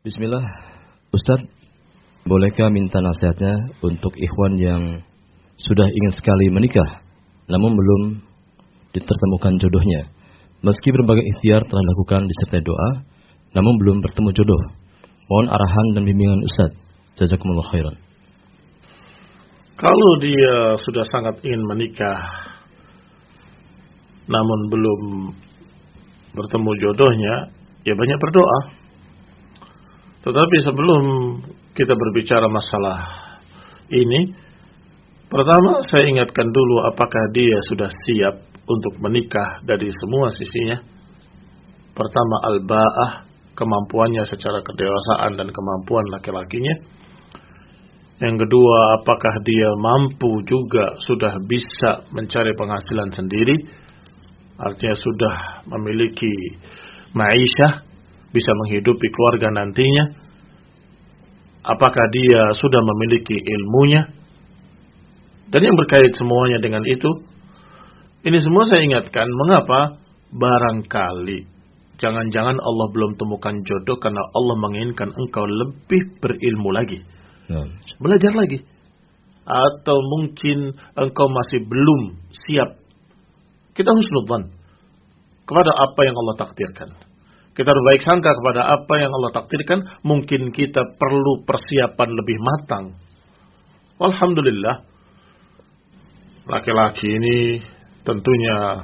Bismillah, Ustaz, bolehkah minta nasihatnya untuk ikhwan yang sudah ingin sekali menikah, namun belum ditemukan jodohnya. Meski berbagai ikhtiar telah dilakukan disertai doa, namun belum bertemu jodoh. Mohon arahan dan bimbingan Ustaz. Jazakumullah khairan. Kalau dia sudah sangat ingin menikah, namun belum bertemu jodohnya, ya banyak berdoa. Tetapi sebelum kita berbicara masalah ini, pertama saya ingatkan dulu apakah dia sudah siap untuk menikah dari semua sisinya. Pertama, al-ba'ah, kemampuannya secara kedewasaan dan kemampuan laki-lakinya. Yang kedua, apakah dia mampu juga sudah bisa mencari penghasilan sendiri, artinya sudah memiliki ma'isyah, bisa menghidupi keluarga nantinya. Apakah dia sudah memiliki ilmunya? Dan yang berkait semuanya dengan itu, ini semua saya ingatkan, mengapa? Barangkali jangan-jangan Allah belum temukan jodoh karena Allah menginginkan engkau lebih berilmu lagi, belajar lagi. Atau mungkin engkau masih belum siap. Kita husnudzan kepada apa yang Allah takdirkan. Kita berbaik sangka kepada apa yang Allah takdirkan. Mungkin kita perlu persiapan lebih matang. Alhamdulillah, laki-laki ini tentunya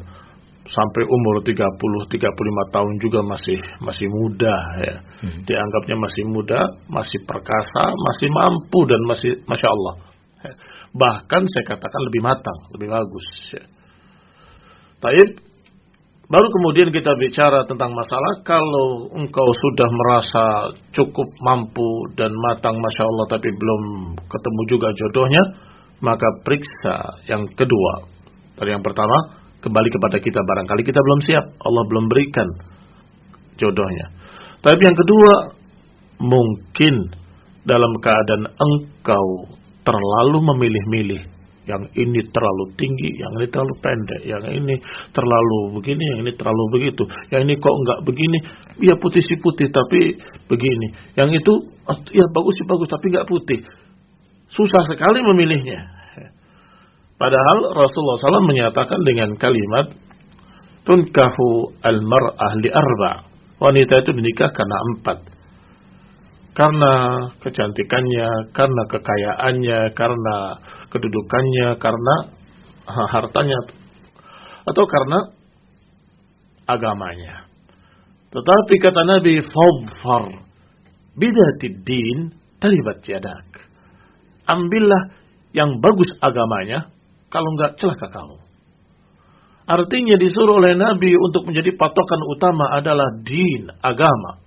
sampai umur 30-35 tahun juga masih muda ya. Dianggapnya masih muda, masih perkasa, masih mampu dan masih Masya Allah. Bahkan saya katakan lebih matang, lebih bagus ya. Taib. Baru kemudian kita bicara tentang masalah kalau engkau sudah merasa cukup mampu dan matang Masya Allah tapi belum ketemu juga jodohnya, maka periksa yang kedua. Dari yang pertama, kembali kepada kita, barangkali kita belum siap, Allah belum berikan jodohnya. Tapi yang kedua, mungkin dalam keadaan engkau terlalu memilih-milih. Yang ini terlalu tinggi, yang ini terlalu pendek, yang ini terlalu begini, yang ini terlalu begitu, yang ini kok enggak begini, ya putih sih putih tapi begini, yang itu ya bagus sih bagus tapi enggak putih. Susah sekali memilihnya. Padahal Rasulullah SAW menyatakan dengan kalimat tunkahu al-mar'ah li arba', wanita itu menikah karena 4. Karena kecantikannya, karena kekayaannya, karena kedudukannya, karena hartanya, atau karena agamanya. Tetapi kata Nabi, fadfar bidatid din taribat yadak. Ambillah yang bagus agamanya, kalau enggak celaka kamu. Artinya disuruh oleh Nabi untuk menjadi patokan utama adalah din, agama.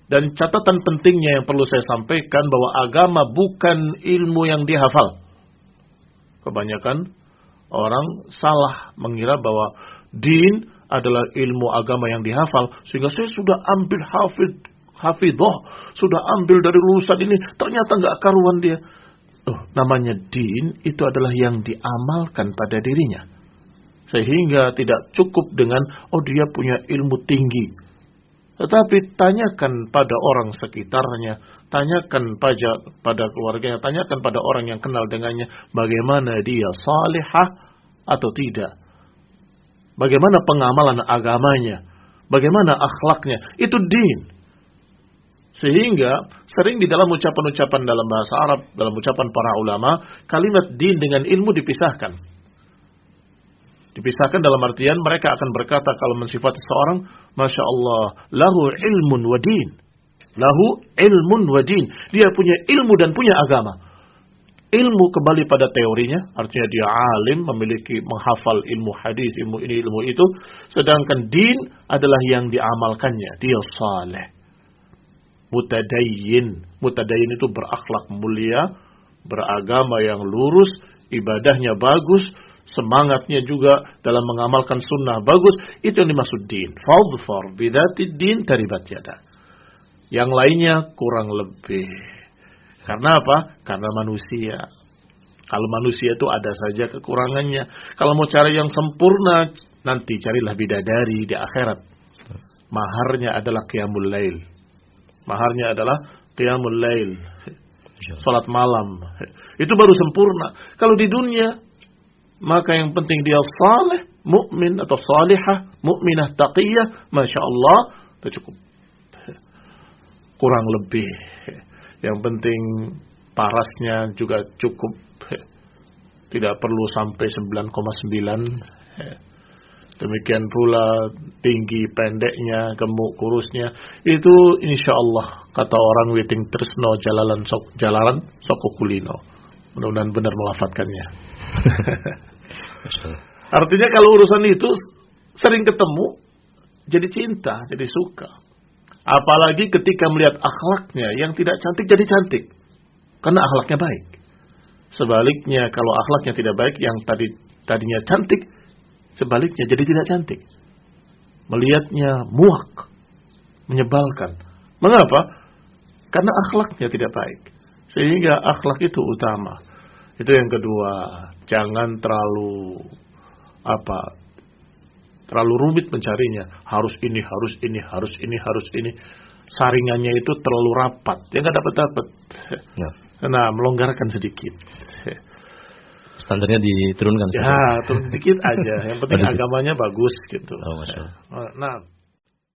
Dan catatan pentingnya yang perlu saya sampaikan bahwa agama bukan ilmu yang dihafal. Kebanyakan orang salah mengira bahwa din adalah ilmu agama yang dihafal. Sehingga saya sudah ambil hafidhah, sudah ambil dari lulusan ini, ternyata enggak karuan dia. Namanya din itu adalah yang diamalkan pada dirinya. Sehingga tidak cukup dengan, dia punya ilmu tinggi. Tetapi tanyakan pada orang sekitarnya, tanyakan pada keluarganya, tanyakan pada orang yang kenal dengannya, bagaimana dia salihah atau tidak. Bagaimana pengamalan agamanya, bagaimana akhlaknya, itu din. Sehingga sering di dalam ucapan-ucapan dalam bahasa Arab, dalam ucapan para ulama, kalimat din dengan ilmu dipisahkan. Dipisahkan dalam artian mereka akan berkata kalau mensifati seorang, Masya Allah, lahu ilmun wa din. Lahu ilmun wa din. Dia punya ilmu dan punya agama. Ilmu kembali pada teorinya, artinya dia alim, memiliki menghafal ilmu hadis, ilmu ini, ilmu itu. Sedangkan din adalah yang diamalkannya. Dia saleh. Mutadayyin. Mutadayyin itu berakhlak mulia, beragama yang lurus, ibadahnya bagus, semangatnya juga dalam mengamalkan sunnah bagus. Itu yang dimaksud din. Fadfar bidatid din taribat yadak. Yang lainnya kurang lebih. Karena apa? Karena manusia. Kalau manusia itu ada saja kekurangannya. Kalau mau cari yang sempurna, nanti carilah bidadari di akhirat. Maharnya adalah qiyamul lail. Maharnya adalah qiyamul lail, salat malam. Itu baru sempurna. Kalau di dunia, maka yang penting dia saleh, mukmin atau salihah, mukminah taqiyah, masya Allah, itu cukup. Kurang lebih. Yang penting parasnya juga cukup. Tidak perlu sampai 9,9. Demikian pula tinggi pendeknya, gemuk kurusnya. Itu insya Allah kata orang witing tresno jalalan soko kulino. Mudah-mudahan benar melafatkannya. Artinya kalau urusan itu sering ketemu, jadi cinta, jadi suka. Apalagi ketika melihat akhlaknya yang tidak cantik jadi cantik. Karena akhlaknya baik. Sebaliknya kalau akhlaknya tidak baik, yang tadinya cantik, sebaliknya jadi tidak cantik. Melihatnya muak, menyebalkan. Mengapa? Karena akhlaknya tidak baik. Sehingga akhlak itu utama. Itu yang kedua. Jangan terlalu rumit mencarinya. Harus ini, harus ini, harus ini, harus ini. Saringannya itu terlalu rapat. Ya nggak dapat. Ya. Nah, melonggarkan sedikit. Standarnya diturunkan. Ya, turun dikit aja. Yang penting agamanya bagus gitu. Oh, Masya Allah. Nah.